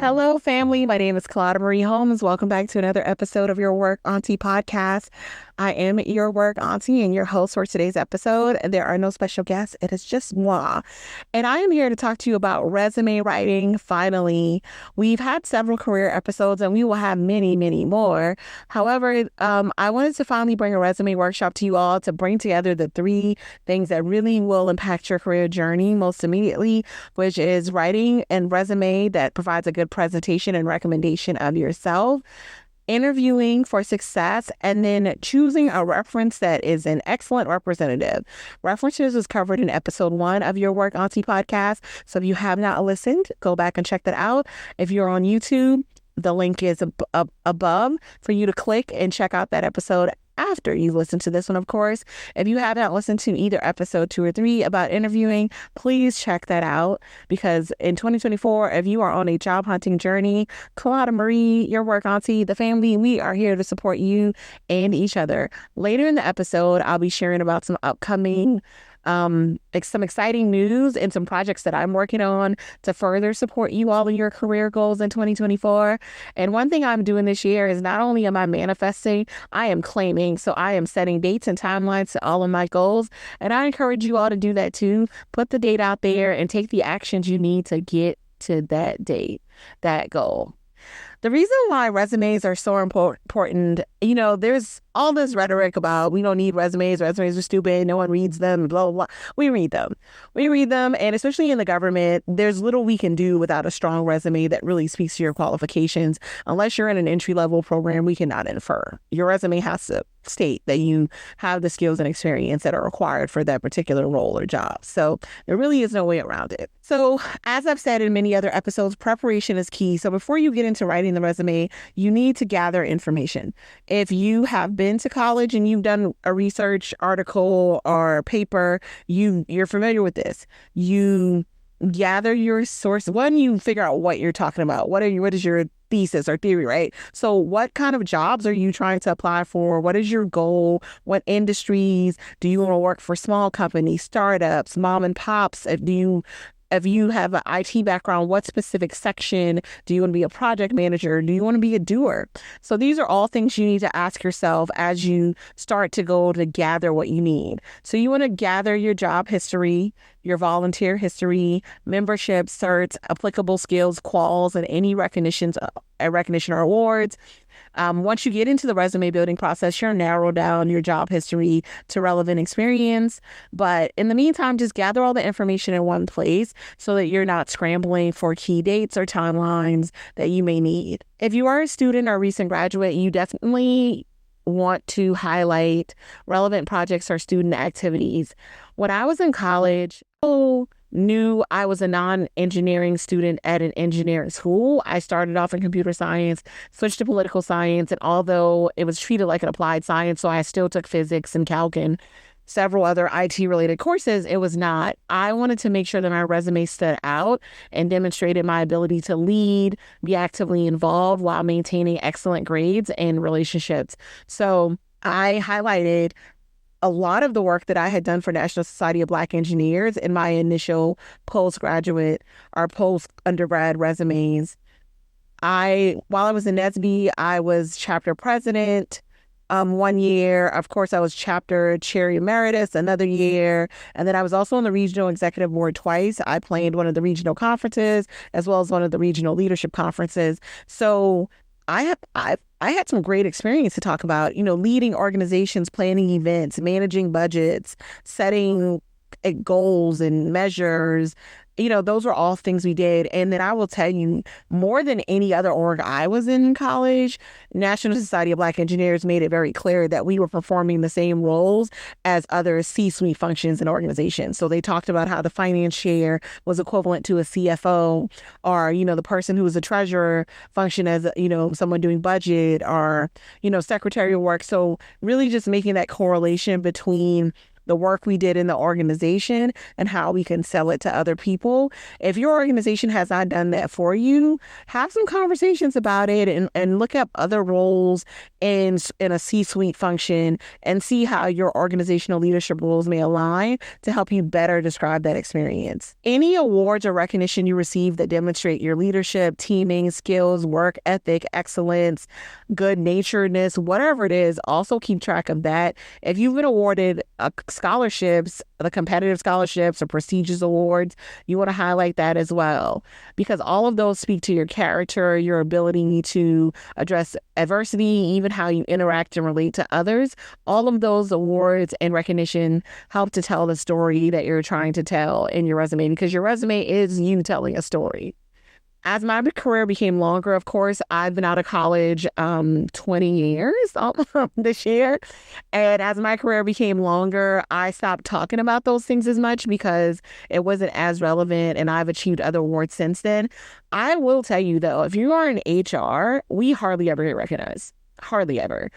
Hello, family. My name is Kalaida Marie Holmes. Welcome back to another episode of Your Work Aunty podcast. I am your work auntie and your host for today's episode. And there are no special guests. It is just moi. And I am here to talk to you about resume writing. Finally, we've had several career episodes and we will have many, many more. However, I wanted to finally bring a resume workshop to you all to bring together the three things that really will impact your career journey most immediately, which is writing and resume that provides a good presentation and recommendation of yourself, interviewing for success, and then choosing a reference that is an excellent representative. References was covered in episode 1 of Your Work Aunty podcast. So if you have not listened, go back and check that out. If you're on YouTube, the link is above for you to click and check out that episode after you listen to this one, of course. If you have not listened to either episode 2 or 3 about interviewing, please check that out, because in 2024, if you are on a job hunting journey, Kalaida Marie, your work auntie, the family, we are here to support you and each other. Later in the episode, I'll be sharing about some upcoming some exciting news and some projects that I'm working on to further support you all in your career goals in 2024. And one thing I'm doing this year is not only am I manifesting, I am claiming. So I am setting dates and timelines to all of my goals. And I encourage you all to do that too. Put the date out there and take the actions you need to get to that date, that goal. The reason why resumes are so important, there's all this rhetoric about we don't need resumes are stupid, no one reads them, blah, blah, blah. We read them. And especially in the government, there's little we can do without a strong resume that really speaks to your qualifications. Unless you're in an entry-level program, we cannot infer. Your resume has to state that you have the skills and experience that are required for that particular role or job. So there really is no way around it. So as I've said in many other episodes, preparation is key. So before you get into writing the resume, you need to gather information. If you have been to college and you've done a research article or paper, you're familiar with this. You gather your source. One, you figure out what you're talking about. What is your thesis or theory, right? So what kind of jobs are you trying to apply for? What is your goal? What industries? Do you want to work for small companies, startups, mom and pops? If you have an IT background, what specific section? Do you want to be a project manager? Do you want to be a doer? So these are all things you need to ask yourself as you start to go to gather what you need. So you want to gather your job history, your volunteer history, membership, certs, applicable skills, quals, and any recognition or awards. Once you get into the resume building process, you'll narrow down your job history to relevant experience. But in the meantime, just gather all the information in one place so that you're not scrambling for key dates or timelines that you may need. If you are a student or recent graduate, you definitely want to highlight relevant projects or student activities. When I was in college, knew I was a non-engineering student at an engineering school. I started off in computer science, switched to political science, and although it was treated like an applied science, so I still took physics and calc and several other IT-related courses, it was not. I wanted to make sure that my resume stood out and demonstrated my ability to lead, be actively involved while maintaining excellent grades and relationships. So I highlighted a lot of the work that I had done for National Society of Black Engineers in my initial postgraduate or post-undergrad resumes. While I was in NSBE, I was chapter president 1 year. Of course, I was chapter chair emeritus another year. And then I was also on the regional executive board twice. I planned one of the regional conferences as well as one of the regional leadership conferences. So I had some great experience to talk about, leading organizations, planning events, managing budgets, setting goals and measures. Those were all things we did. And then I will tell you, more than any other org I was in college, National Society of Black Engineers made it very clear that we were performing the same roles as other C-suite functions and organizations. So they talked about how the finance chair was equivalent to a CFO, or, the person who was a treasurer function as, someone doing budget or, secretarial work. So really just making that correlation between the work we did in the organization and how we can sell it to other people. If your organization has not done that for you, have some conversations about it and look up other roles in a C-suite function and see how your organizational leadership roles may align to help you better describe that experience. Any awards or recognition you receive that demonstrate your leadership, teaming skills, work ethic, excellence, good-naturedness, whatever it is, also keep track of that. If you've been awarded scholarships, the competitive scholarships or prestigious awards, you want to highlight that as well, because all of those speak to your character, your ability to address adversity, even how you interact and relate to others. All of those awards and recognition help to tell the story that you're trying to tell in your resume, because your resume is you telling a story. As my career became longer, of course, I've been out of college 20 years this year. And as my career became longer, I stopped talking about those things as much because it wasn't as relevant, and I've achieved other awards since then. I will tell you, though, if you are in HR, we hardly ever get recognized. Hardly ever.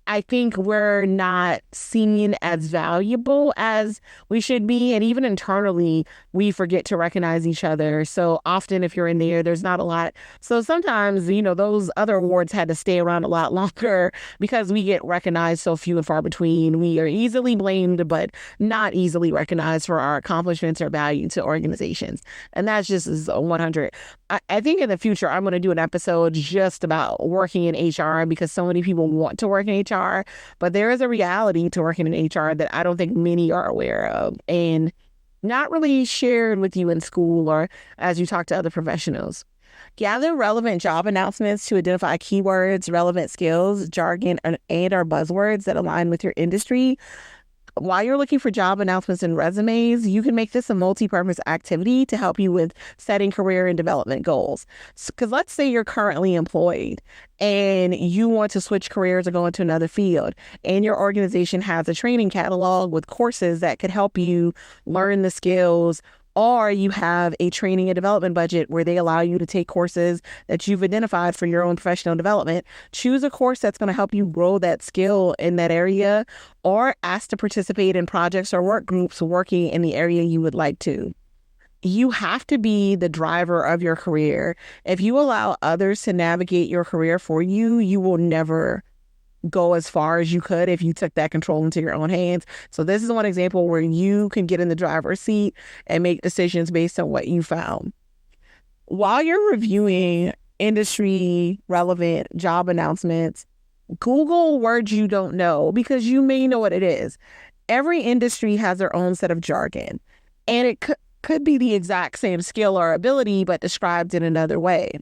I think we're not seen as valuable as we should be. And even internally, we forget to recognize each other. So often if you're in there, there's not a lot. So sometimes, those other awards had to stay around a lot longer because we get recognized so few and far between. We are easily blamed, but not easily recognized for our accomplishments or value to organizations. And that's just 100. I think in the future, I'm going to do an episode just about working in HR, because so many people want to work in HR, but there is a reality to working in HR that I don't think many are aware of and not really shared with you in school or as you talk to other professionals. Gather relevant job announcements to identify keywords, relevant skills, jargon, and or buzzwords that align with your industry. While you're looking for job announcements and resumes, you can make this a multi-purpose activity to help you with setting career and development goals. Because let's say you're currently employed and you want to switch careers or go into another field, and your organization has a training catalog with courses that could help you learn the skills, or you have a training and development budget where they allow you to take courses that you've identified for your own professional development. Choose a course that's going to help you grow that skill in that area, or ask to participate in projects or work groups working in the area you would like to. You have to be the driver of your career. If you allow others to navigate your career for you, you will never go as far as you could if you took that control into your own hands. So this is one example where you can get in the driver's seat and make decisions based on what you found. While you're reviewing industry relevant job announcements, Google words you don't know, because you may know what it is. Every industry has their own set of jargon, and it could be the exact same skill or ability, but described in another way.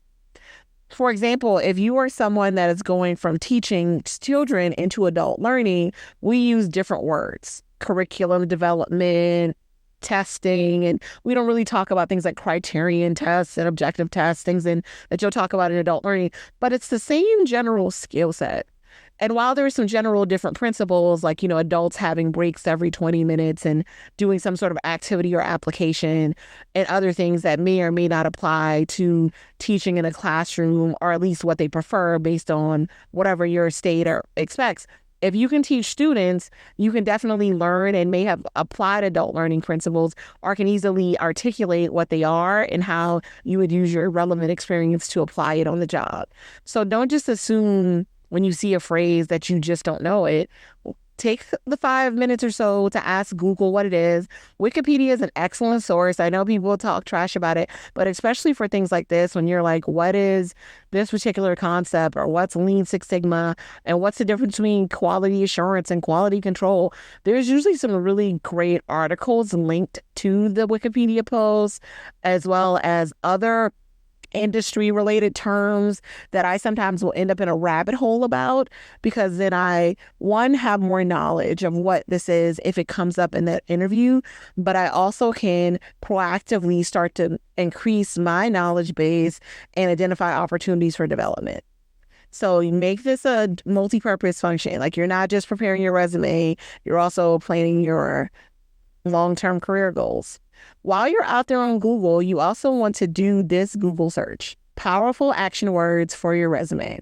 For example, if you are someone that is going from teaching children into adult learning, we use different words: curriculum development, testing, and we don't really talk about things like criterion tests and objective tests, things that you'll talk about in adult learning, but it's the same general skill set. And while there are some general different principles, like, adults having breaks every 20 minutes and doing some sort of activity or application, and other things that may or may not apply to teaching in a classroom, or at least what they prefer based on whatever your state or expects. If you can teach students, you can definitely learn and may have applied adult learning principles, or can easily articulate what they are and how you would use your relevant experience to apply it on the job. So don't just assume when you see a phrase that you just don't know it. Take the 5 minutes or so to ask Google what it is. Wikipedia is an excellent source. I know people talk trash about it, but especially for things like this, when you're like, what is this particular concept, or what's Lean Six Sigma, and what's the difference between quality assurance and quality control? There's usually some really great articles linked to the Wikipedia post, as well as other industry related terms that I sometimes will end up in a rabbit hole about, because then I, one, have more knowledge of what this is if it comes up in that interview, but I also can proactively start to increase my knowledge base and identify opportunities for development. So you make this a multi-purpose function. Like, you're not just preparing your resume, you're also planning your long-term career goals. While you're out there on Google, you also want to do this Google search: powerful action words for your resume.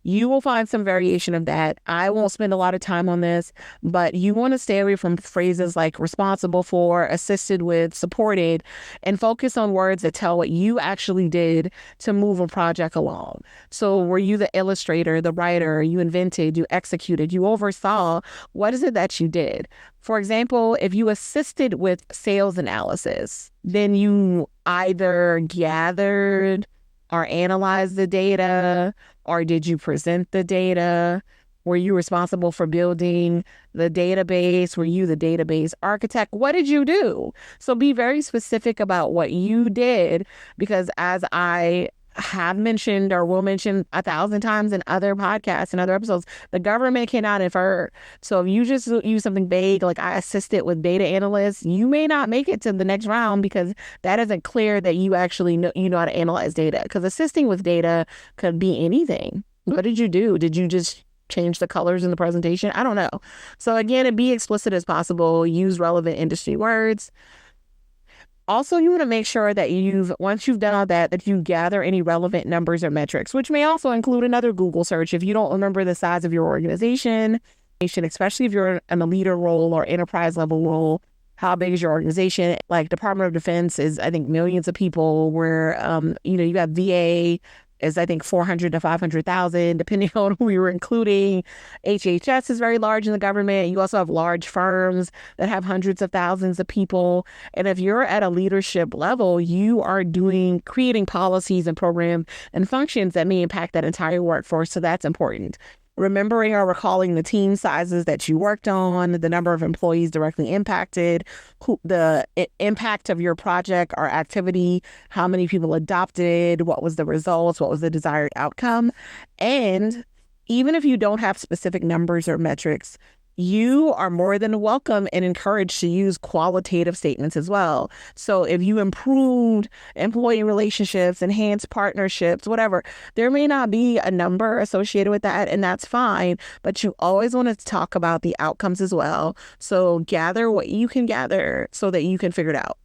You will find some variation of that. I won't spend a lot of time on this, but you want to stay away from phrases like responsible for, assisted with, supported, and focus on words that tell what you actually did to move a project along. So were you the illustrator, the writer, you invented, you executed, you oversaw? What is it that you did? For example, if you assisted with sales analysis, then you either gathered or analyzed the data, or did you present the data? Were you responsible for building the database? Were you the database architect? What did you do? So be very specific about what you did, because as I have mentioned or will mention 1,000 times in other podcasts and other episodes, the government cannot infer. So if you just use something vague, like I assisted with data analysts, you may not make it to the next round because that isn't clear that you actually know, how to analyze data. Because assisting with data could be anything. What did you do? Did you just change the colors in the presentation? I don't know. So again, be explicit as possible. Use relevant industry words. Also, you want to make sure that once you've done all that you gather any relevant numbers or metrics, which may also include another Google search. If you don't remember the size of your organization, especially if you're in a leader role or enterprise level role, how big is your organization? Like Department of Defense is, I think, millions of people, where, you have VA is, I think, 400 to 500,000, depending on who you're including. HHS is very large in the government. You also have large firms that have hundreds of thousands of people. And if you're at a leadership level, you are creating policies and programs and functions that may impact that entire workforce. So that's important. Remembering or recalling the team sizes that you worked on, the number of employees directly impacted, the impact of your project or activity, how many people adopted, what was the results, what was the desired outcome. And even if you don't have specific numbers or metrics, you are more than welcome and encouraged to use qualitative statements as well. So if you improved employee relationships, enhanced partnerships, whatever, there may not be a number associated with that, and that's fine, but you always want to talk about the outcomes as well. So gather what you can gather so that you can figure it out.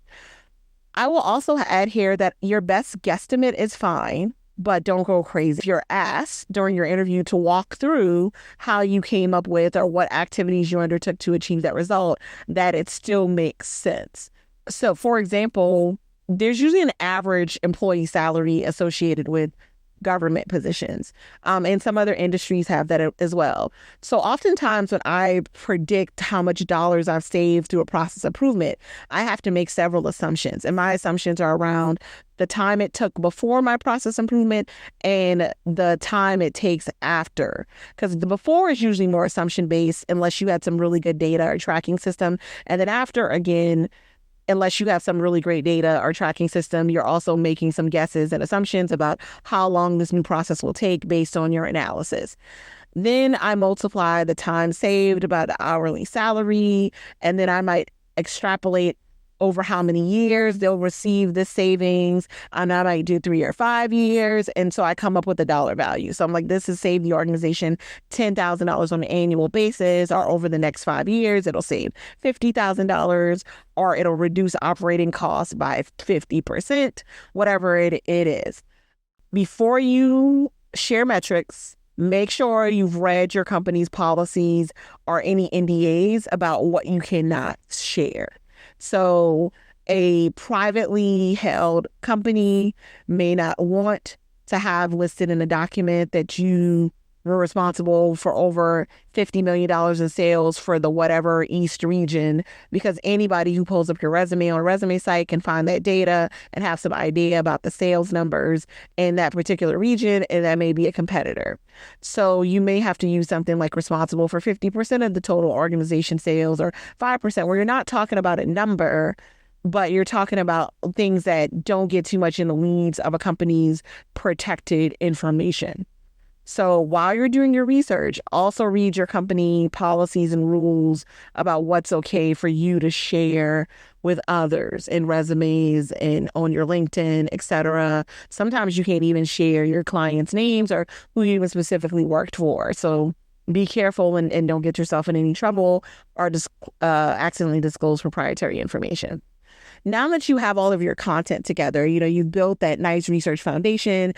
I will also add here that your best guesstimate is fine, but don't go crazy. If you're asked during your interview to walk through how you came up with or what activities you undertook to achieve that result, that it still makes sense. So, for example, there's usually an average employee salary associated with government positions. And some other industries have that as well. So oftentimes when I predict how much dollars I've saved through a process improvement, I have to make several assumptions. And my assumptions are around the time it took before my process improvement and the time it takes after. Because the before is usually more assumption based unless you had some really good data or tracking system. And then after, again, unless you have some really great data or tracking system, you're also making some guesses and assumptions about how long this new process will take based on your analysis. Then I multiply the time saved by the hourly salary, and then I might extrapolate over how many years they'll receive this savings. And I might do 3 or 5 years. And so I come up with a dollar value. So I'm like, this has saved the organization $10,000 on an annual basis, or over the next 5 years, it'll save $50,000, or it'll reduce operating costs by 50%, whatever it is. Before you share metrics, make sure you've read your company's policies or any NDAs about what you cannot share. So a privately held company may not want to have listed in a document that you were responsible for over $50 million in sales for the whatever East region, because anybody who pulls up your resume on a resume site can find that data and have some idea about the sales numbers in that particular region, and that may be a competitor. So you may have to use something like responsible for 50% of the total organization sales, or 5%, where you're not talking about a number, but you're talking about things that don't get too much in the weeds of a company's protected information. So while you're doing your research, also read your company policies and rules about what's okay for you to share with others in resumes and on your LinkedIn, etc. Sometimes you can't even share your clients' names or who you even specifically worked for. So be careful and don't get yourself in any trouble or just accidentally disclose proprietary information. Now that you have all of your content together, you've built that nice research foundation,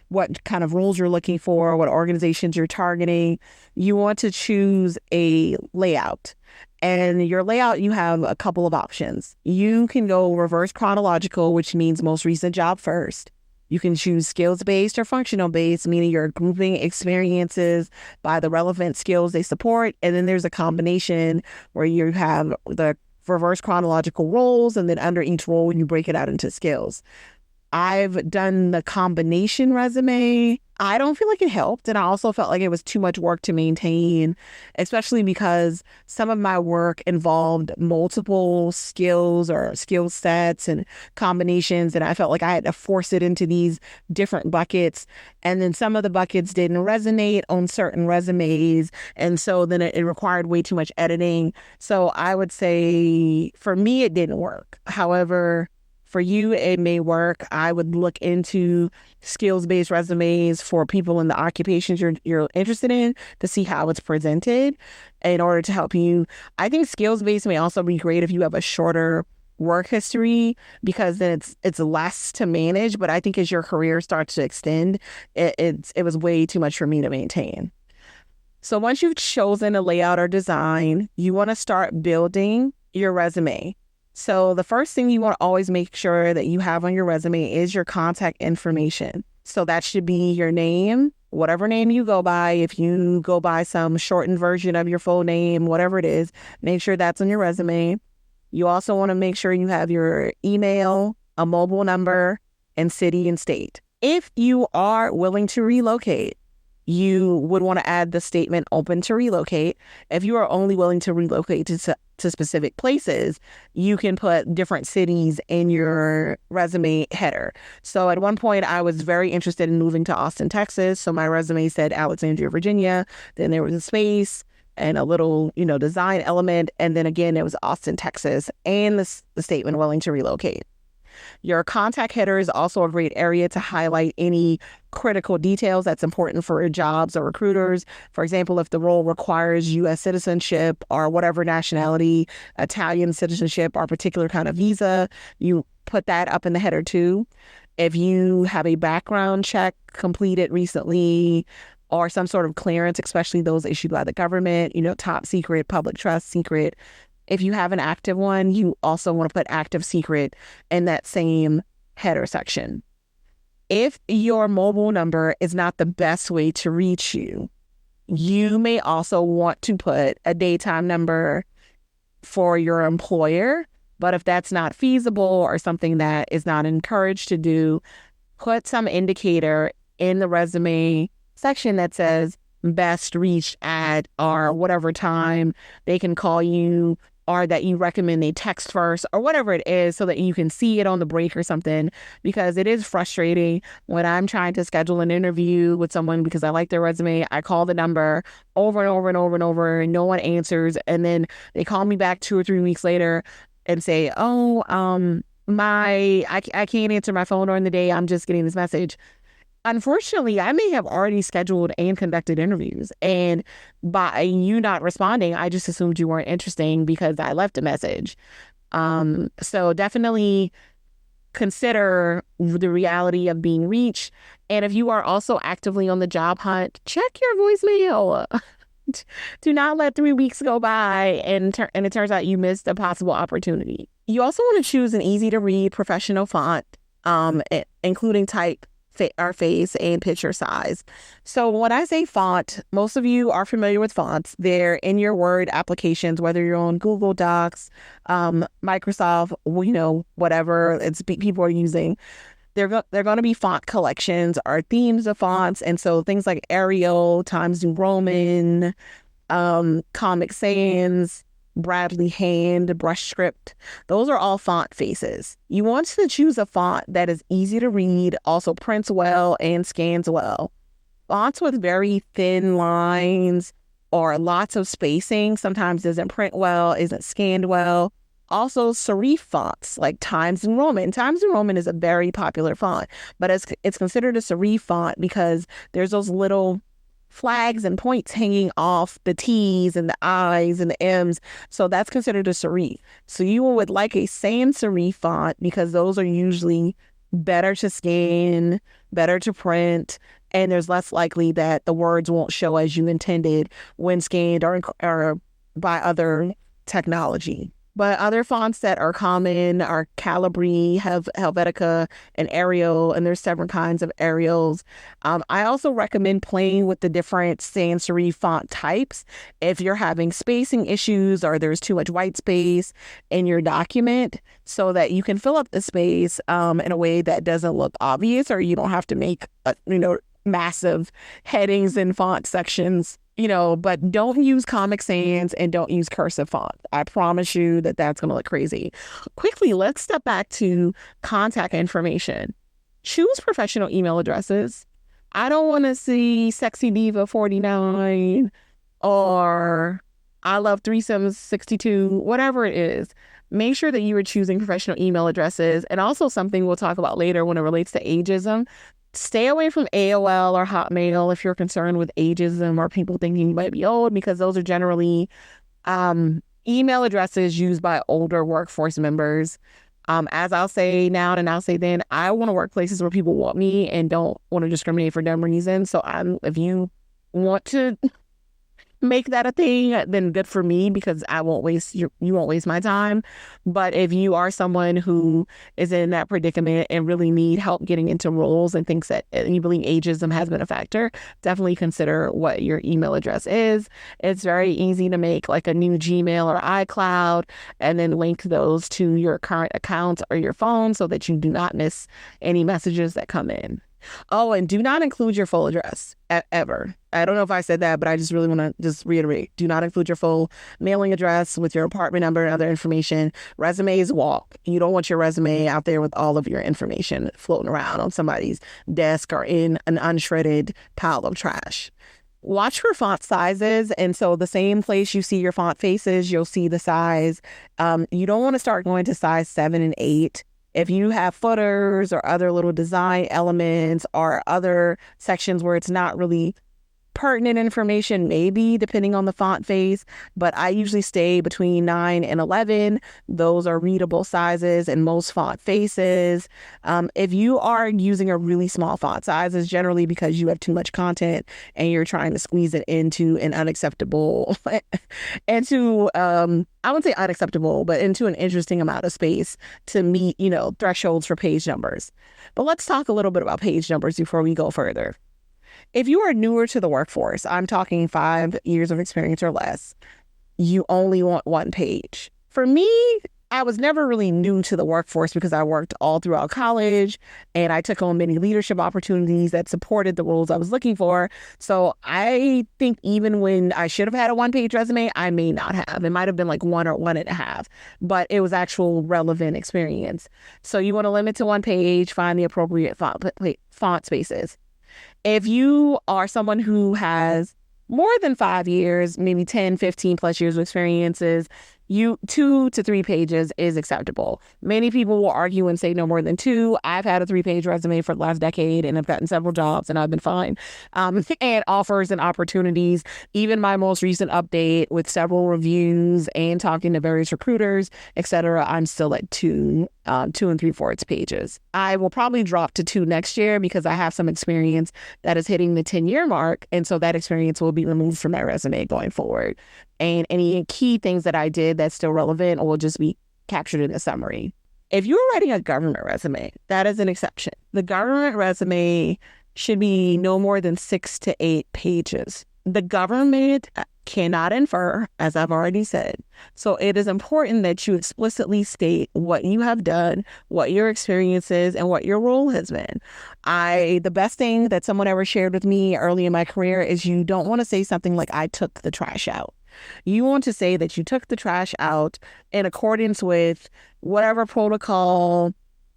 what kind of roles you're looking for, what organizations you're targeting, you want to choose a layout. And your layout, you have a couple of options. You can go reverse chronological, which means most recent job first. You can choose skills-based or functional-based, meaning you're grouping experiences by the relevant skills they support. And then there's a combination where you have the reverse chronological roles, and then under each role, you break it out into skills. I've done the combination resume. I don't feel like it helped. And I also felt like it was too much work to maintain, especially because some of my work involved multiple skills or skill sets and combinations. And I felt like I had to force it into these different buckets. And then some of the buckets didn't resonate on certain resumes. And so then it required way too much editing. So I would say for me, it didn't work. However, for you, it may work. I would look into skills-based resumes for people in the occupations you're interested in to see how it's presented in order to help you. I think skills-based may also be great if you have a shorter work history, because then it's less to manage. But I think as your career starts to extend, it was way too much for me to maintain. So once you've chosen a layout or design, you want to start building your resume. So the first thing you want to always make sure that you have on your resume is your contact information. So that should be your name, whatever name you go by. If you go by some shortened version of your full name, whatever it is, make sure that's on your resume. You also want to make sure you have your email, a mobile number, and city and state. If you are willing to relocate, you would want to add the statement open to relocate. If you are only willing to relocate to specific places, you can put different cities in your resume header. So at one point, I was very interested in moving to Austin, Texas. So my resume said Alexandria, Virginia. Then there was a space and a little, design element. And then again, it was Austin, Texas, and the statement willing to relocate. Your contact header is also a great area to highlight any critical details that's important for jobs or recruiters. For example, if the role requires U.S. citizenship or whatever nationality, Italian citizenship or particular kind of visa, you put that up in the header too. If you have a background check completed recently or some sort of clearance, especially those issued by the government, top secret, public trust secret, if you have an active one, you also want to put active secret in that same header section. If your mobile number is not the best way to reach you, you may also want to put a daytime number for your employer. But if that's not feasible or something that is not encouraged to do, put some indicator in the resume section that says best reached at or whatever time they can call you, or that you recommend they text first or whatever it is, so that you can see it on the break or something. Because it is frustrating when I'm trying to schedule an interview with someone because I like their resume. I call the number over and over and over and over and no one answers. And then they call me back 2 or 3 weeks later and say, I can't answer my phone during the day. I'm just getting this message. Unfortunately, I may have already scheduled and conducted interviews, and by you not responding, I just assumed you weren't interesting because I left a message. So definitely consider the reality of being reached. And if you are also actively on the job hunt, check your voicemail. Do not let 3 weeks go by and it turns out you missed a possible opportunity. You also want to choose an easy to read professional font, including type, our face, and picture size. So when I say font, most of you are familiar with fonts. They're in your Word applications, whether you're on Google Docs, Microsoft, whatever people are using. They're going to be font collections or themes of fonts. And so things like Arial, Times New Roman, Comic Sans, Bradley Hand, Brush Script. Those are all font faces. You want to choose a font that is easy to read, also prints well and scans well. Fonts with very thin lines or lots of spacing sometimes doesn't print well, isn't scanned well. Also, serif fonts like Times New Roman. Times New Roman is a very popular font, but it's considered a serif font because there's those little flags and points hanging off the T's and the I's and the M's. So that's considered a serif. So you would like a sans serif font because those are usually better to scan, better to print, and there's less likely that the words won't show as you intended when scanned or by other technology. But other fonts that are common are Calibri, Helvetica, and Arial, and there's several kinds of Arials. I also recommend playing with the different sans serif font types if you're having spacing issues or there's too much white space in your document, so that you can fill up the space in a way that doesn't look obvious, or you don't have to make massive headings and font sections. But don't use Comic Sans and don't use cursive font. I promise you that that's going to look crazy. Quickly, let's step back to contact information. Choose professional email addresses. I don't want to see Sexy Diva 49 or I Love Threesomes 62, whatever it is. Make sure that you are choosing professional email addresses. And also something we'll talk about later when it relates to ageism. Stay away from AOL or Hotmail if you're concerned with ageism or people thinking you might be old, because those are generally email addresses used by older workforce members. As I'll say now and I'll say then, I want to work places where people want me and don't want to discriminate for dumb reasons. So if you want to make that a thing, then good for me, because I won't waste you won't waste my time. But if you are someone who is in that predicament and really need help getting into roles and thinks that you believe ageism has been a factor, definitely consider what your email address is. It's very easy to make like a new Gmail or iCloud and then link those to your current accounts or your phone so that you do not miss any messages that come in. Oh, and do not include your full address ever. I don't know if I said that, but I just really want to just reiterate. Do not include your full mailing address with your apartment number and other information. Resumes walk. You don't want your resume out there with all of your information floating around on somebody's desk or in an unshredded pile of trash. Watch for font sizes. And so the same place you see your font faces, you'll see the size. You don't want to start going to size 7 and 8. If you have footers or other little design elements or other sections where it's not really pertinent information, maybe depending on the font face, but I usually stay between 9 and 11. Those are readable sizes in most font faces. If you are using a really small font size, it's generally because you have too much content and you're trying to squeeze it into an unacceptable, I wouldn't say unacceptable, but into an interesting amount of space to meet, thresholds for page numbers. But let's talk a little bit about page numbers before we go further. If you are newer to the workforce, I'm talking 5 years of experience or less, you only want one page. For me, I was never really new to the workforce because I worked all throughout college and I took on many leadership opportunities that supported the roles I was looking for. So I think even when I should have had a one-page resume, I may not have. It might have been like 1 or 1.5, but it was actual relevant experience. So you want to limit to one page, find the appropriate font spaces. If you are someone who has more than 5 years, maybe 10, 15 plus years of experiences, 2 to 3 pages is acceptable. Many people will argue and say no more than 2. I've had a 3-page resume for the last decade and I've gotten several jobs and I've been fine. And offers and opportunities. Even my most recent update with several reviews and talking to various recruiters, etc., I'm still at 2 and 3/4 pages. I will probably drop to 2 next year because I have some experience that is hitting the 10-year mark. And so that experience will be removed from my resume going forward. And any key things that I did that's still relevant will just be captured in a summary. If you're writing a government resume, that is an exception. The government resume should be no more than 6 to 8 pages. The government cannot infer, as I've already said. So it is important that you explicitly state what you have done, what your experience is, and what your role has been. The best thing that someone ever shared with me early in my career is you don't want to say something like, I took the trash out. You want to say that you took the trash out in accordance with whatever protocol,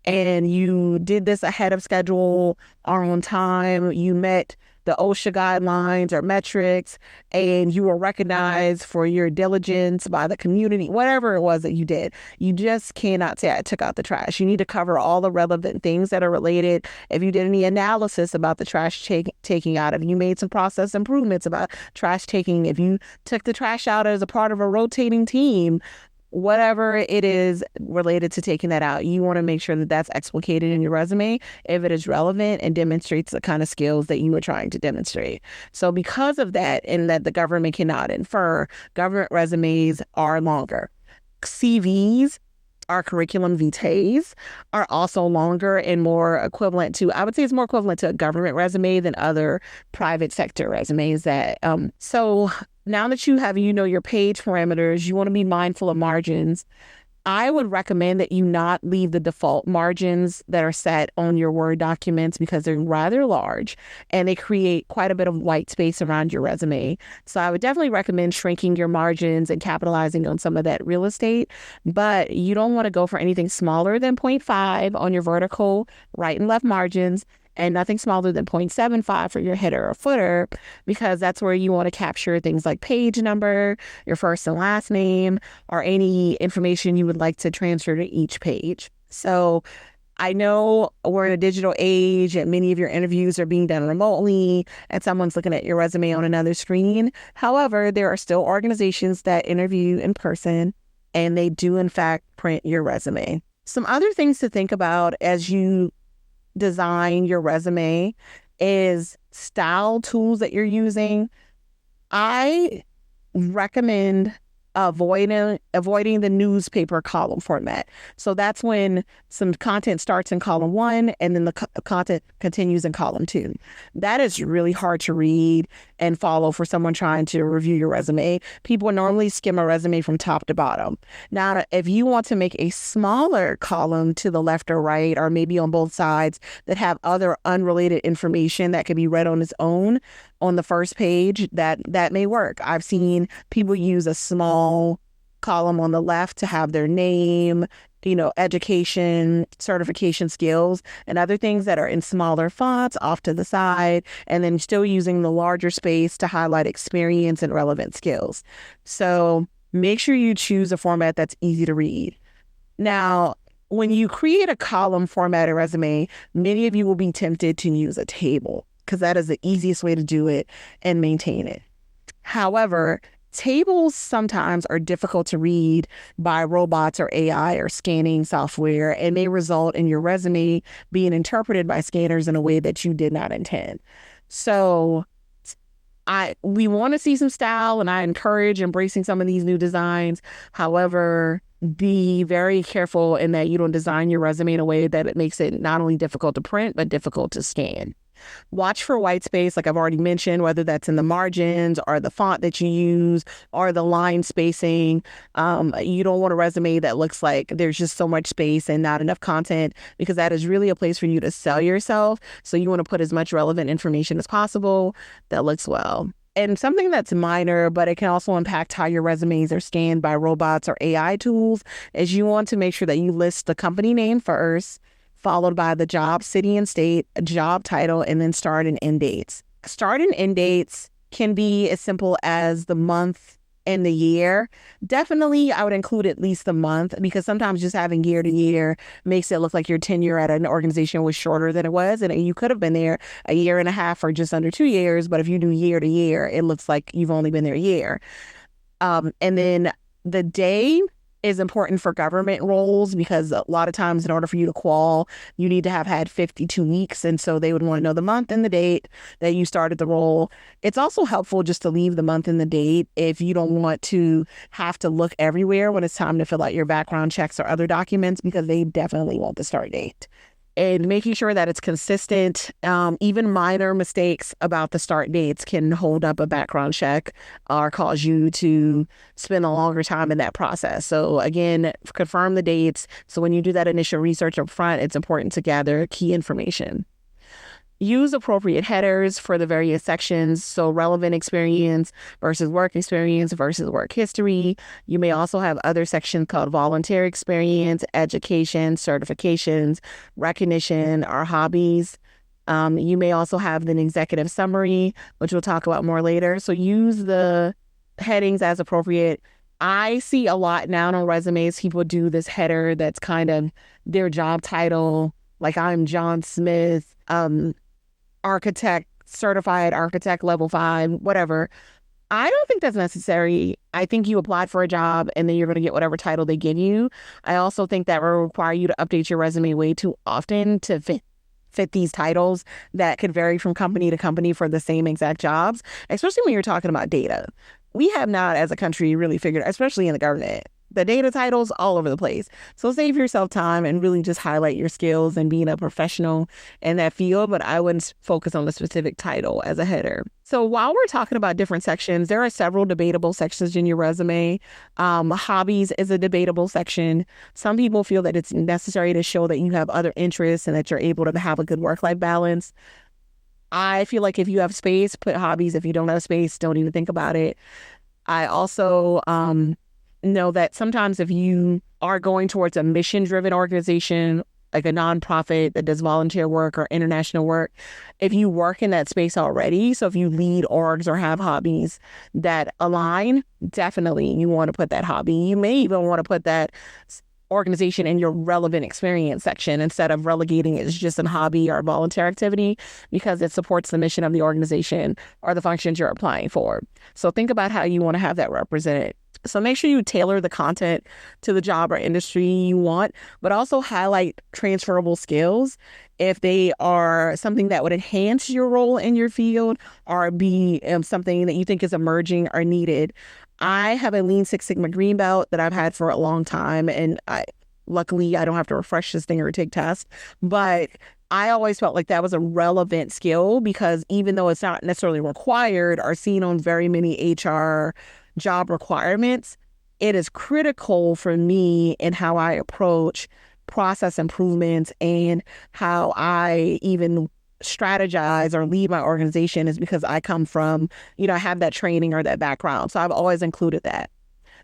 and you did this ahead of schedule or on time. You met the OSHA guidelines or metrics, and you were recognized for your diligence by the community, whatever it was that you did. You just cannot say, I took out the trash. You need to cover all the relevant things that are related. If you did any analysis about the trash taking out, if you made some process improvements about trash taking, if you took the trash out as a part of a rotating team, whatever it is related to taking that out, you want to make sure that that's explicated in your resume if it is relevant and demonstrates the kind of skills that you are trying to demonstrate. So because of that, and that the government cannot infer, government resumes are longer. CVs, our curriculum vitae, are also longer and more equivalent to, I would say it's more equivalent to a government resume than other private sector resumes. So now that you have, your page parameters, you want to be mindful of margins. I would recommend that you not leave the default margins that are set on your Word documents because they're rather large and they create quite a bit of white space around your resume. So I would definitely recommend shrinking your margins and capitalizing on some of that real estate, but you don't want to go for anything smaller than 0.5 on your vertical right and left margins, and nothing smaller than 0.75 for your header or footer, because that's where you want to capture things like page number, your first and last name, or any information you would like to transfer to each page. So I know we're in a digital age and many of your interviews are being done remotely and someone's looking at your resume on another screen. However, there are still organizations that interview in person and they do in fact print your resume. Some other things to think about as you design your resume is style tools that you're using. I recommend avoiding the newspaper column format. So that's when some content starts in column 1 and then the content continues in column 2. That is really hard to read and follow for someone trying to review your resume. People normally skim a resume from top to bottom. Now, if you want to make a smaller column to the left or right, or maybe on both sides that have other unrelated information that can be read on its own on the first page, that may work. I've seen people use a small column on the left to have their name, education, certification, skills, and other things that are in smaller fonts off to the side, and then still using the larger space to highlight experience and relevant skills. So make sure you choose a format that's easy to read. Now, when you create a column formatted resume, many of you will be tempted to use a table because that is the easiest way to do it and maintain it. However, tables sometimes are difficult to read by robots or AI or scanning software and may result in your resume being interpreted by scanners in a way that you did not intend. So we want to see some style, and I encourage embracing some of these new designs. However, be very careful in that you don't design your resume in a way that it makes it not only difficult to print, but difficult to scan. Watch for white space, like I've already mentioned, whether that's in the margins or the font that you use or the line spacing. You don't want a resume that looks like there's just so much space and not enough content, because that is really a place for you to sell yourself. So you want to put as much relevant information as possible that looks well. And something that's minor, but it can also impact how your resumes are scanned by robots or AI tools, is you want to make sure that you list the company name first, followed by the job, city and state, job title, and then start and end dates. Start and end dates can be as simple as the month and the year. Definitely, I would include at least the month, because sometimes just having year to year makes it look like your tenure at an organization was shorter than it was, and you could have been there a year and a half or just under 2 years, but if you do year to year, it looks like you've only been there a year. And then the day is important for government roles, because a lot of times in order for you to qual, you need to have had 52 weeks. And so they would want to know the month and the date that you started the role. It's also helpful just to leave the month and the date if you don't want to have to look everywhere when it's time to fill out your background checks or other documents, because they definitely want the start date. And making sure that it's consistent. Even minor mistakes about the start dates can hold up a background check or cause you to spend a longer time in that process. So again, confirm the dates. So when you do that initial research up front, it's important to gather key information. Use appropriate headers for the various sections. So relevant experience versus work experience versus work history. You may also have other sections called volunteer experience, education, certifications, recognition, or hobbies. You may also have an executive summary, which we'll talk about more later. So use the headings as appropriate. I see a lot now on resumes, people do this header that's kind of their job title, like I'm John Smith, architect, certified architect, level 5, whatever. I don't think that's necessary. I think you applied for a job and then you're going to get whatever title they give you. I also think that will require you to update your resume way too often to fit these titles that could vary from company to company for the same exact jobs, especially when you're talking about data. We have not, as a country, really figured, especially in the government, the data titles all over the place. So save yourself time and really just highlight your skills and being a professional in that field, but I wouldn't focus on the specific title as a header. So while we're talking about different sections, there are several debatable sections in your resume. Hobbies is a debatable section. Some people feel that it's necessary to show that you have other interests and that you're able to have a good work-life balance. I feel like if you have space, put hobbies. If you don't have space, don't even think about it. I also know that sometimes if you are going towards a mission-driven organization, like a nonprofit that does volunteer work or international work, if you work in that space already, so if you lead orgs or have hobbies that align, definitely you want to put that hobby. You may even want to put that organization in your relevant experience section instead of relegating it as just a hobby or a volunteer activity, because it supports the mission of the organization or the functions you're applying for. So think about how you want to have that represented. So make sure you tailor the content to the job or industry you want, but also highlight transferable skills if they are something that would enhance your role in your field or be something that you think is emerging or needed. I have a Lean Six Sigma green belt that I've had for a long time, and luckily I don't have to refresh this thing or take tests, but I always felt like that was a relevant skill because even though it's not necessarily required or seen on very many HR job requirements, it is critical for me in how I approach process improvements and how I even strategize or lead my organization is because I come from, I have that training or that background. So I've always included that.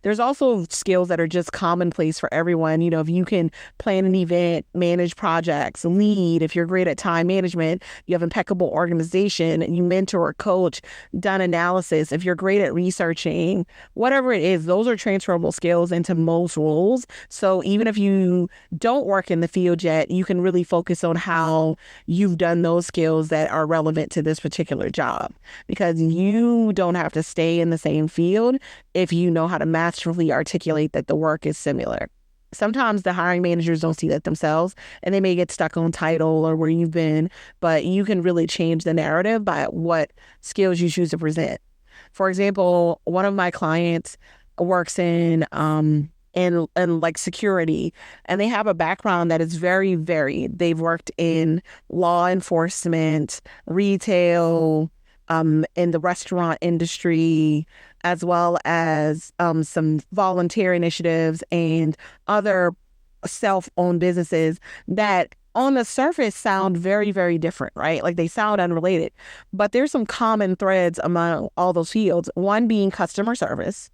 There's also skills that are just commonplace for everyone. If you can plan an event, manage projects, lead, if you're great at time management, you have impeccable organization, you mentor, coach, done analysis, if you're great at researching, whatever it is, those are transferable skills into most roles. So even if you don't work in the field yet, you can really focus on how you've done those skills that are relevant to this particular job, because you don't have to stay in the same field if you know how to masterfully articulate that the work is similar. Sometimes the hiring managers don't see that themselves and they may get stuck on title or where you've been, but you can really change the narrative by what skills you choose to present. For example, one of my clients works in like security, and they have a background that is very varied. They've worked in law enforcement, retail, in the restaurant industry, as well as some volunteer initiatives and other self-owned businesses that on the surface sound very, very different, right? Like they sound unrelated, but there's some common threads among all those fields. One being customer service,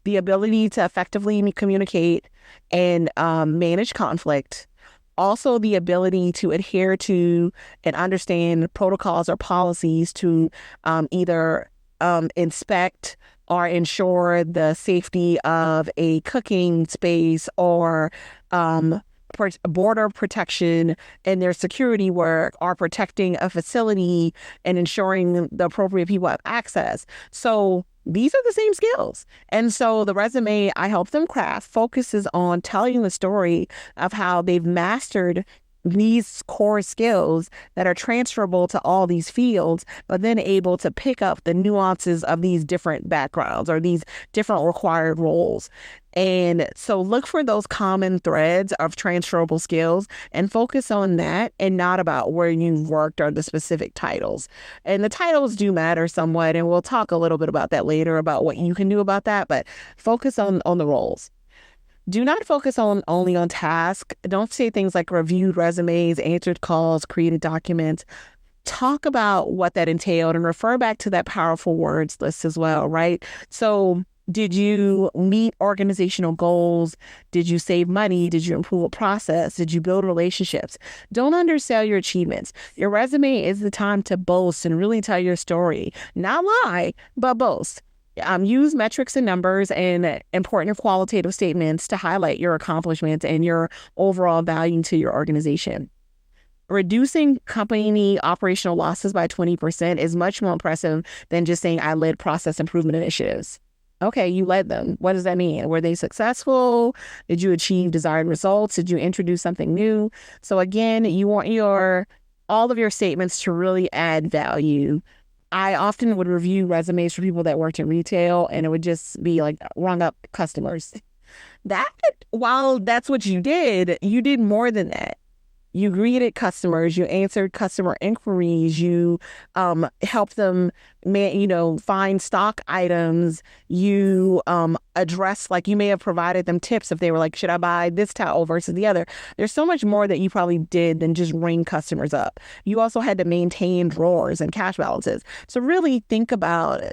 the ability to effectively communicate and manage conflict. Also, the ability to adhere to and understand protocols or policies to either inspect or ensure the safety of a cooking space or border protection in their security work, or protecting a facility and ensuring the appropriate people have access. So these are the same skills. And so the resume I help them craft focuses on telling the story of how they've mastered these core skills that are transferable to all these fields, but then able to pick up the nuances of these different backgrounds or these different required roles. And so look for those common threads of transferable skills and focus on that and not about where you've worked or the specific titles. And the titles do matter somewhat, and we'll talk a little bit about that later about what you can do about that, but focus on the roles. Do not focus only on tasks. Don't say things like reviewed resumes, answered calls, created documents. Talk about what that entailed and refer back to that powerful words list as well, right? So Did you meet organizational goals? Did you save money? Did you improve a process? Did you build relationships? Don't undersell your achievements. Your resume is the time to boast and really tell your story. Not lie, but boast. Use metrics and numbers and important qualitative statements to highlight your accomplishments and your overall value to your organization. Reducing company operational losses by 20% is much more impressive than just saying I led process improvement initiatives. Okay, you led them. What does that mean? Were they successful? Did you achieve desired results? Did you introduce something new? So again, you want all of your statements to really add value. I often would review resumes for people that worked in retail, and it would just be like rung up customers. That, while that's what you did more than that. You greeted customers, you answered customer inquiries, you helped them, find stock items, you addressed, like you may have provided them tips if they were like, should I buy this towel versus the other? There's so much more that you probably did than just ring customers up. You also had to maintain drawers and cash balances. So really think about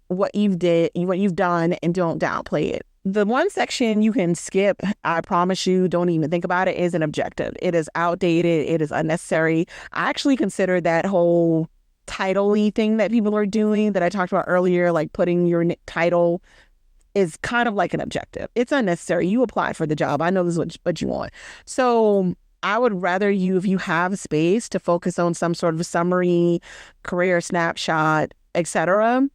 what you've done, and don't downplay it. The one section you can skip, I promise you, don't even think about it, is an objective. It is outdated. It is unnecessary. I actually consider that whole title-y thing that people are doing that I talked about earlier, like putting your title, is kind of like an objective. It's unnecessary. You apply for the job. I know this is what you want. So I would rather if you have space to focus on some sort of summary, career snapshot, etc.,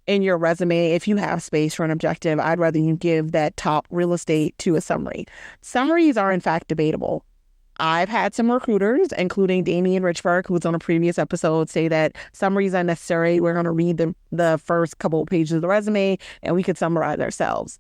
in your resume. If you have space for an objective, I'd rather you give that top real estate to a summary. Summaries are in fact debatable. I've had some recruiters, including Damian Richburg, who was on a previous episode, say that summaries are necessary. We're going to read the first couple of pages of the resume and we could summarize ourselves.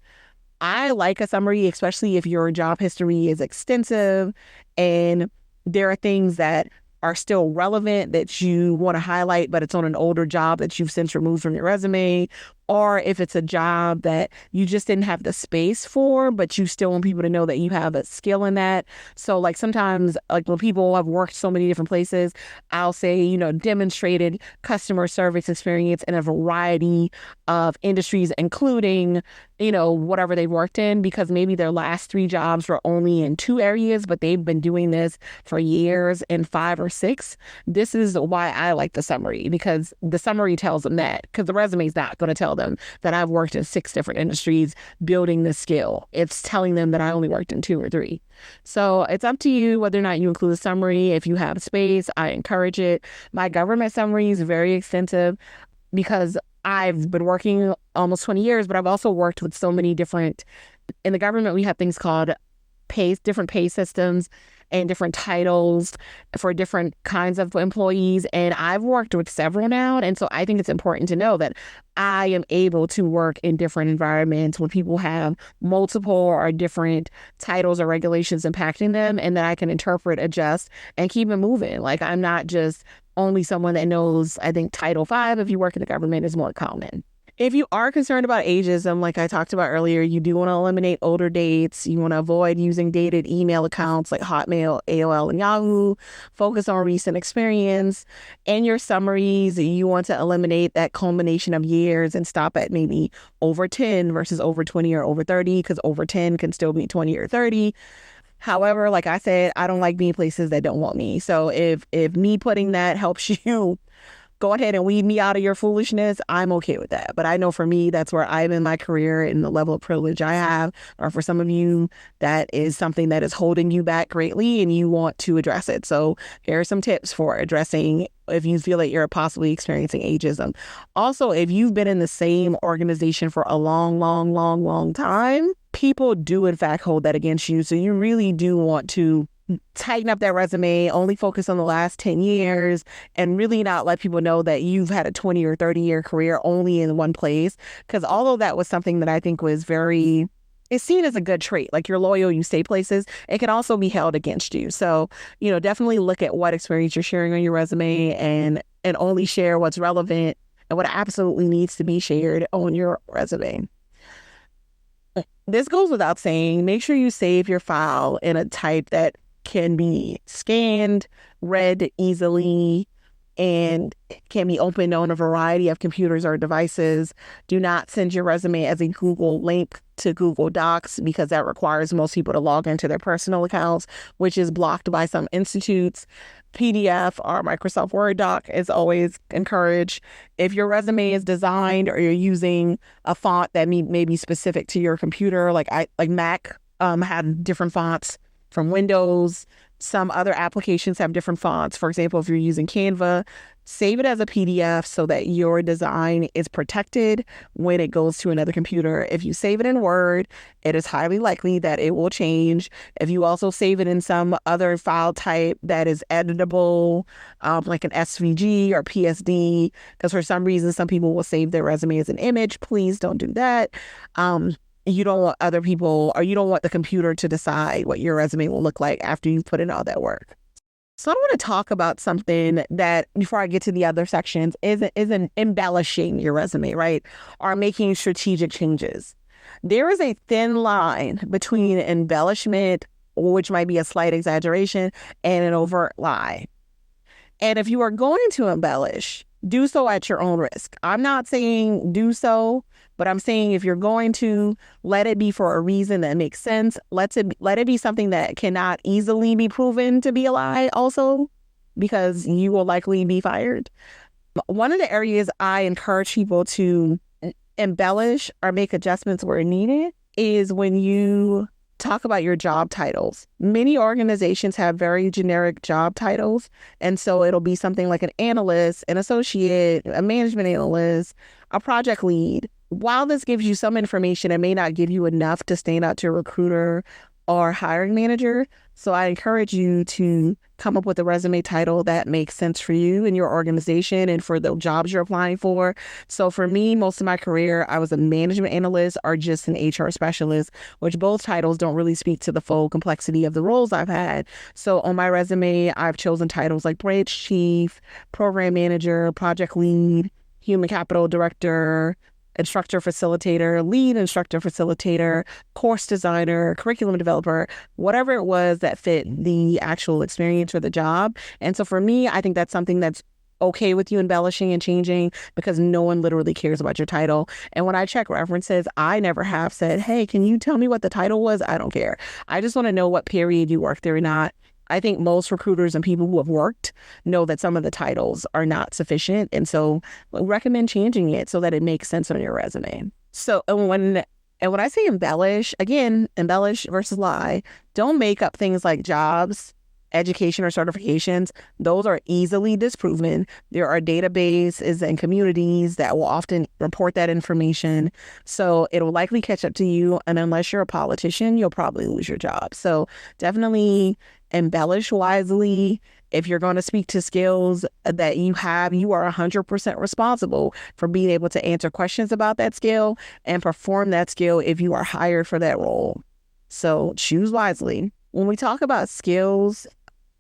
I like a summary, especially if your job history is extensive and there are things that are still relevant that you want to highlight, but it's on an older job that you've since removed from your resume, or if it's a job that you just didn't have the space for, but you still want people to know that you have a skill in that. So like sometimes, like when people have worked so many different places, I'll say, demonstrated customer service experience in a variety of industries, including, whatever they've worked in, because maybe their last 3 jobs were only in 2 areas, but they've been doing this for years in 5 or 6. This is why I like the summary, because the summary tells them that, because the resume is not going to tell them that I've worked in 6 different industries building this skill. It's telling them that I only worked in 2 or 3. So it's up to you whether or not you include a summary. If you have space, I encourage it. My government summary is very extensive because I've been working almost 20 years, but I've also worked with so many different, in the government, we have things called different pay systems and different titles for different kinds of employees. And I've worked with several now. And so I think it's important to know that I am able to work in different environments when people have multiple or different titles or regulations impacting them, and that I can interpret, adjust, and keep it moving. Like I'm not just only someone that knows, I think Title V, if you work in the government, is more common. If you are concerned about ageism, like I talked about earlier, you do want to eliminate older dates. You want to avoid using dated email accounts like Hotmail, AOL, and Yahoo. Focus on recent experience. In your summaries, you want to eliminate that culmination of years and stop at maybe over 10 versus over 20 or over 30, because over 10 can still be 20 or 30. However, like I said, I don't like being places that don't want me. So if me putting that helps you go ahead and weed me out of your foolishness, I'm okay with that. But I know for me, that's where I'm in my career and the level of privilege I have. Or for some of you, that is something that is holding you back greatly and you want to address it. So here are some tips for addressing if you feel that you're possibly experiencing ageism. Also, if you've been in the same organization for a long time, people do in fact hold that against you. So you really do want to tighten up that resume, only focus on the last 10 years, and really not let people know that you've had a 20 or 30-year career only in one place. Because although that was something that I think was it's seen as a good trait, like you're loyal, you stay places, it can also be held against you. So, definitely look at what experience you're sharing on your resume and only share what's relevant and what absolutely needs to be shared on your resume. This goes without saying, make sure you save your file in a type that can be scanned, read easily, and can be opened on a variety of computers or devices. Do not send your resume as a Google link to Google Docs, because that requires most people to log into their personal accounts, which is blocked by some institutes. PDF or Microsoft Word doc is always encouraged. If your resume is designed or you're using a font that may be specific to your computer, like Mac have different fonts from Windows. Some other applications have different fonts. For example, if you're using Canva, save it as a PDF so that your design is protected when it goes to another computer. If you save it in Word, it is highly likely that it will change. If you also save it in some other file type that is editable, like an SVG or PSD, because for some reason, some people will save their resume as an image. Please don't do that. You don't want other people, or you don't want the computer to decide what your resume will look like after you've put in all that work. So I want to talk about something that, before I get to the other sections, is an embellishing your resume, right? Or making strategic changes. There is a thin line between embellishment, which might be a slight exaggeration, and an overt lie. And if you are going to embellish, do so at your own risk. I'm not saying do so, but I'm saying if you're going to, let it be for a reason that makes sense. Let it be something that cannot easily be proven to be a lie also, because you will likely be fired. One of the areas I encourage people to embellish or make adjustments where needed is when you talk about your job titles. Many organizations have very generic job titles. And so it'll be something like an analyst, an associate, a management analyst, a project lead. While this gives you some information, it may not give you enough to stand out to a recruiter or hiring manager. So I encourage you to come up with a resume title that makes sense for you and your organization and for the jobs you're applying for. So for me, most of my career, I was a management analyst or just an HR specialist, which both titles don't really speak to the full complexity of the roles I've had. So on my resume, I've chosen titles like branch chief, program manager, project lead, human capital director, instructor facilitator, lead instructor facilitator, course designer, curriculum developer, whatever it was that fit the actual experience or the job. And so for me, I think that's something that's okay with you embellishing and changing, because no one literally cares about your title. And when I check references, I never have said, hey, can you tell me what the title was? I don't care. I just want to know what period you worked there or not. I think most recruiters and people who have worked know that some of the titles are not sufficient. And so I recommend changing it so that it makes sense on your resume. So when I say embellish, again, embellish versus lie, don't make up things like jobs, education, or certifications. Those are easily disproven. There are databases and communities that will often report that information. So it will likely catch up to you. And unless you're a politician, you'll probably lose your job. So definitely embellish wisely. If you're going to speak to skills that you have, you are 100% responsible for being able to answer questions about that skill and perform that skill if you are hired for that role. So choose wisely. When we talk about skills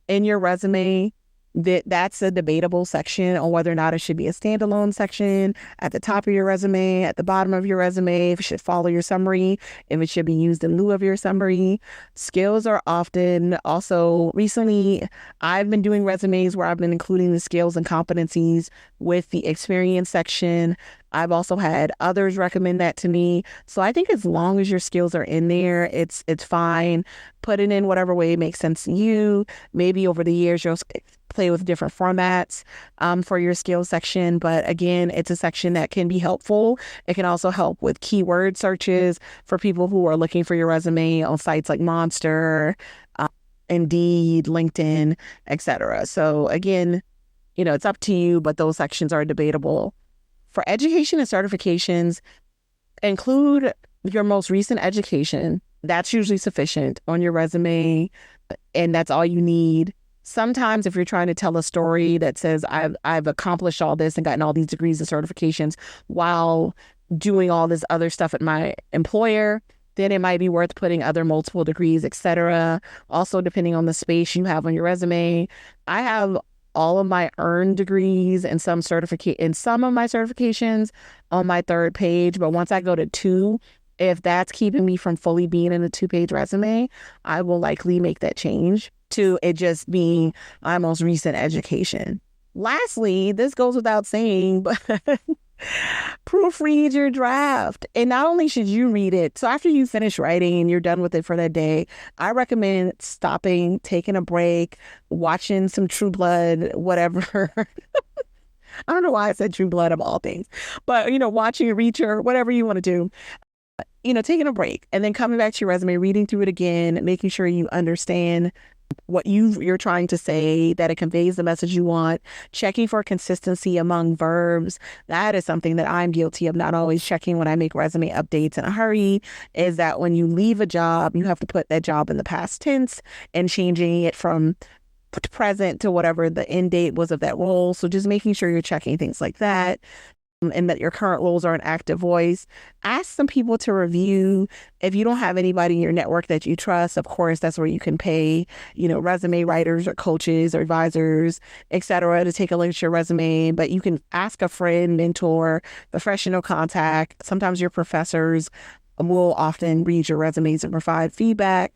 in your resume, that's a debatable section on whether or not it should be a standalone section at the top of your resume, at the bottom of your resume, if it should follow your summary, if it should be used in lieu of your summary. Skills are often also, recently, I've been doing resumes where I've been including the skills and competencies with the experience section. I've also had others recommend that to me. So I think as long as your skills are in there, it's fine. Put it in whatever way makes sense to you. Maybe over the years, you'll play with different formats for your skills section. But again, it's a section that can be helpful. It can also help with keyword searches for people who are looking for your resume on sites like Monster, Indeed, LinkedIn, etc. So again, it's up to you, but those sections are debatable. For education and certifications, include your most recent education. That's usually sufficient on your resume, and that's all you need. Sometimes if you're trying to tell a story that says, I've accomplished all this and gotten all these degrees and certifications while doing all this other stuff at my employer, then it might be worth putting other multiple degrees, etc. Also, depending on the space you have on your resume. I have all of my earned degrees and some of my certifications on my third page. But once I go to 2, if that's keeping me from fully being in a 2-page resume, I will likely make that change to it just being my most recent education. Lastly, this goes without saying, but proofread your draft. And not only should you read it, so after you finish writing and you're done with it for that day, I recommend stopping, taking a break, watching some True Blood, whatever. I don't know why I said True Blood of all things, but watching Reacher, whatever you want to do, taking a break and then coming back to your resume, reading through it again, making sure you understand what you're trying to say, that it conveys the message you want, checking for consistency among verbs. That is something that I'm guilty of not always checking when I make resume updates in a hurry, is that when you leave a job, you have to put that job in the past tense and changing it from present to whatever the end date was of that role. So just making sure you're checking things like that. And that your current roles are an active voice. Ask some people to review. If you don't have anybody in your network that you trust, of course, that's where you can pay, resume writers or coaches or advisors, etc., to take a look at your resume. But you can ask a friend, mentor, professional contact. Sometimes your professors will often read your resumes and provide feedback.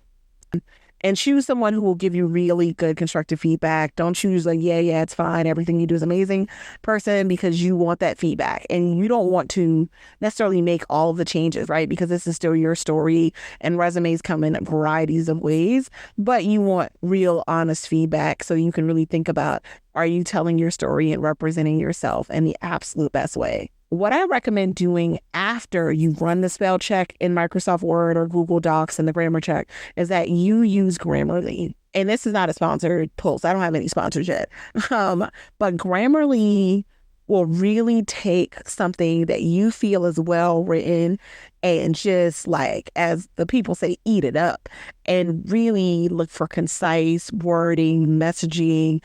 And choose someone who will give you really good constructive feedback. Don't choose yeah, it's fine, everything you do is amazing person, because you want that feedback. And you don't want to necessarily make all of the changes, right? Because this is still your story and resumes come in varieties of ways. But you want real, honest feedback so you can really think about, are you telling your story and representing yourself in the absolute best way? What I recommend doing after you run the spell check in Microsoft Word or Google Docs and the grammar check is that you use Grammarly. And this is not a sponsored post. I don't have any sponsors yet. But Grammarly will really take something that you feel is well written and just, like, as the people say, eat it up and really look for concise wording, messaging.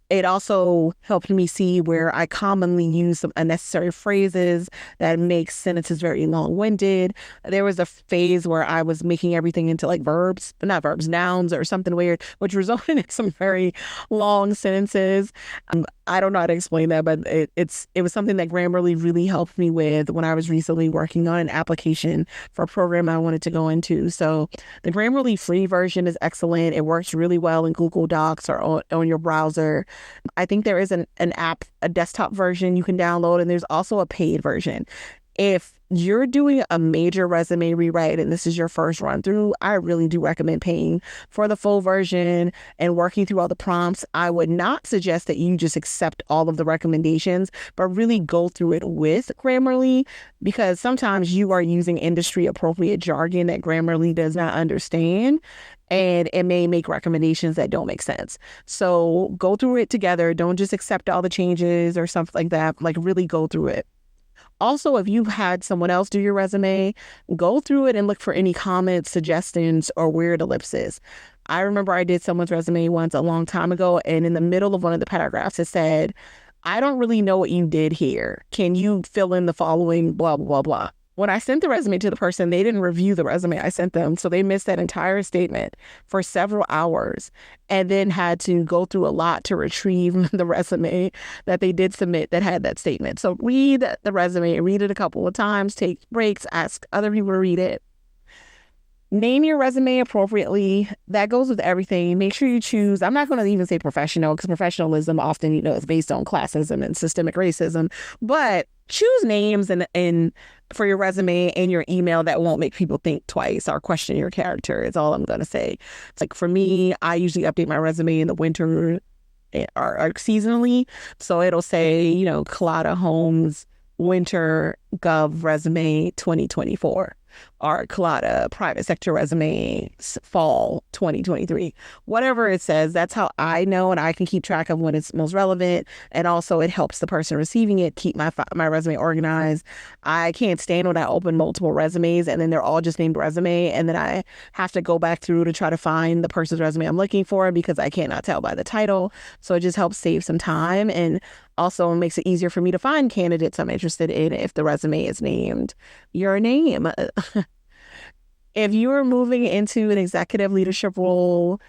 It also helped me see where I commonly use some unnecessary phrases that make sentences very long-winded. There was a phase where I was making everything into nouns or something weird, which resulted in some very long sentences. I don't know how to explain that, but it was something that Grammarly really helped me with when I was recently working on an application for a program I wanted to go into. So the Grammarly free version is excellent. It works really well in Google Docs or on your browser. I think there is an app, a desktop version you can download, and there's also a paid version. If you're doing a major resume rewrite and this is your first run through, I really do recommend paying for the full version and working through all the prompts. I would not suggest that you just accept all of the recommendations, but really go through it with Grammarly, because sometimes you are using industry appropriate jargon that Grammarly does not understand, and it may make recommendations that don't make sense. So go through it together. Don't just accept all the changes or something like that. Like, really go through it. Also, if you've had someone else do your resume, go through it and look for any comments, suggestions, or weird ellipses. I remember I did someone's resume once a long time ago, and in the middle of one of the paragraphs, it said, "I don't really know what you did here. Can you fill in the following blah, blah, blah." When I sent the resume to the person, they didn't review the resume I sent them. So they missed that entire statement for several hours and then had to go through a lot to retrieve the resume that they did submit that had that statement. So read the resume, read it a couple of times, take breaks, ask other people to read it. Name your resume appropriately. That goes with everything. Make sure you choose, I'm not going to even say professional, because professionalism often, is based on classism and systemic racism, but choose names and for your resume and your email that won't make people think twice or question your character, is all I'm going to say. It's like, for me, I usually update my resume in the winter or seasonally. So it'll say, Kalaida Holmes winter gov resume 2024. Or Kalaida private sector resume fall 2023. Whatever it says, that's how I know, and I can keep track of when it's most relevant. And also it helps the person receiving it keep my resume organized. I can't stand when I open multiple resumes and then they're all just named resume, and then I have to go back through to try to find the person's resume I'm looking for because I cannot tell by the title. So it just helps save some time, and also makes it easier for me to find candidates I'm interested in if the resume is named your name. If you are moving into an executive leadership role,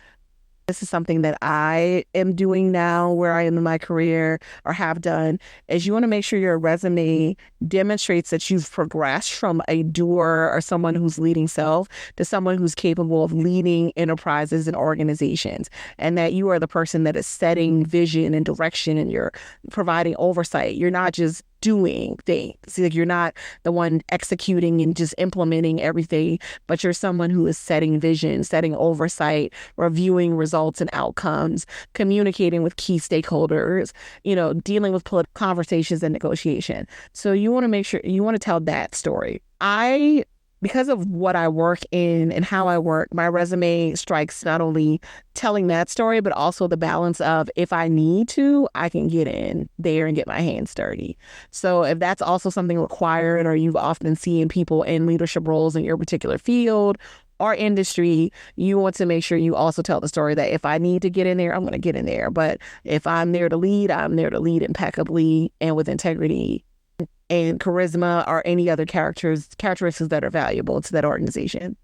This is something that I am doing now where I am in my career or have done, is you want to make sure your resume demonstrates that you've progressed from a doer or someone who's leading self to someone who's capable of leading enterprises and organizations, and that you are the person that is setting vision and direction and you're providing oversight. You're not just doing things. Like, you're not the one executing and just implementing everything, but you're someone who is setting vision, setting oversight, reviewing results and outcomes, communicating with key stakeholders, dealing with political conversations and negotiation. So you want to make sure you want to tell that story. Because of what I work in and how I work, my resume strikes not only telling that story, but also the balance of, if I need to, I can get in there and get my hands dirty. So if that's also something required, or you've often seen people in leadership roles in your particular field or industry, you want to make sure you also tell the story that if I need to get in there, I'm going to get in there. But if I'm there to lead, I'm there to lead impeccably and with integrity and charisma, or any other characteristics that are valuable to that organization.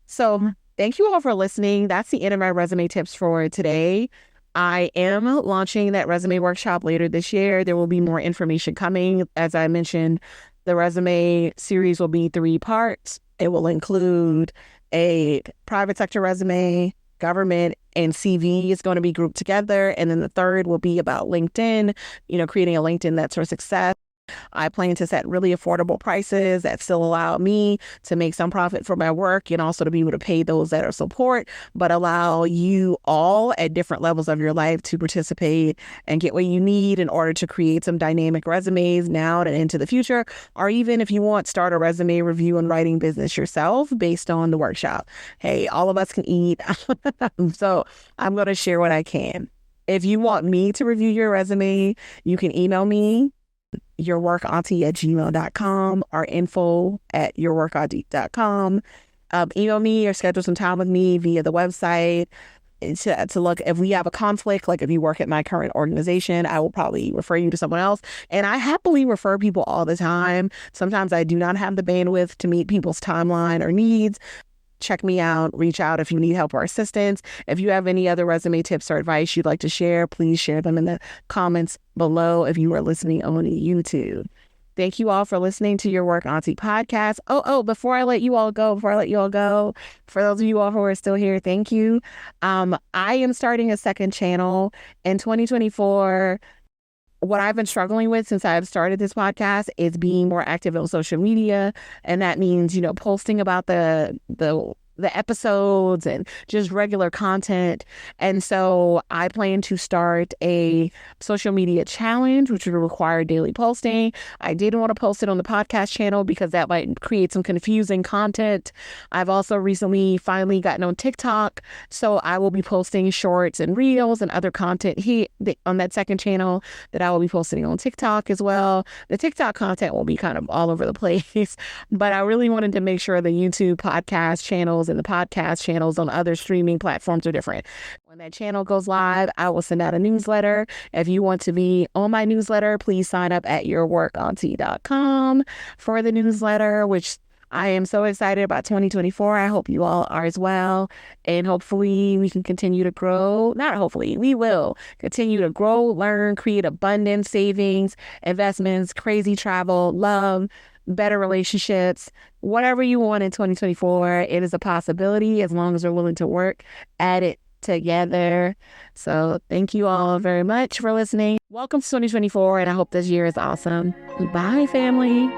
So thank you all for listening. That's the end of my resume tips for today. I am launching that resume workshop later this year. There will be more information coming. As I mentioned, the resume series will be 3 parts. It will include a private sector resume, government, and CV is going to be grouped together. And then the third will be about LinkedIn, creating a LinkedIn that's for success. I plan to set really affordable prices that still allow me to make some profit for my work, and also to be able to pay those that are support, but allow you all at different levels of your life to participate and get what you need in order to create some dynamic resumes now and into the future. Or even if you want, start a resume review and writing business yourself based on the workshop. Hey, all of us can eat. So I'm going to share what I can. If you want me to review your resume, you can email me, yourworkaunty@gmail.com, or info@yourworkaunty.com. Email me or schedule some time with me via the website to look if we have a conflict. Like, if you work at my current organization, I will probably refer you to someone else. And I happily refer people all the time. Sometimes I do not have the bandwidth to meet people's timeline or needs. Check me out, reach out if you need help or assistance. If you have any other resume tips or advice you'd like to share, please share them in the comments below if you are listening on YouTube. Thank you all for listening to Your Work Aunty podcast. Before I let you all go, for those of you all who are still here, thank you. I am starting a second channel in 2024. What I've been struggling with since I've started this podcast is being more active on social media. And that means, posting about the episodes and just regular content. And so I plan to start a social media challenge, which would require daily posting. I didn't want to post it on the podcast channel because that might create some confusing content. I've also recently finally gotten on TikTok, so I will be posting shorts and reels and other content here on that second channel that I will be posting on TikTok as well. The TikTok content will be kind of all over the place, but I really wanted to make sure the YouTube podcast channels and the podcast channels on other streaming platforms are different. When that channel goes live, I will send out a newsletter. If you want to be on my newsletter, please sign up at yourworkaunty.com for the newsletter, which I am so excited about 2024. I hope you all are as well. And hopefully we can continue to grow. Not hopefully, we will continue to grow, learn, create abundance, savings, investments, crazy travel, love, better relationships, whatever you want in 2024. It is a possibility as long as we're willing to work at it together. So thank you all very much for listening. Welcome to 2024, and I hope this year is awesome. Bye, family.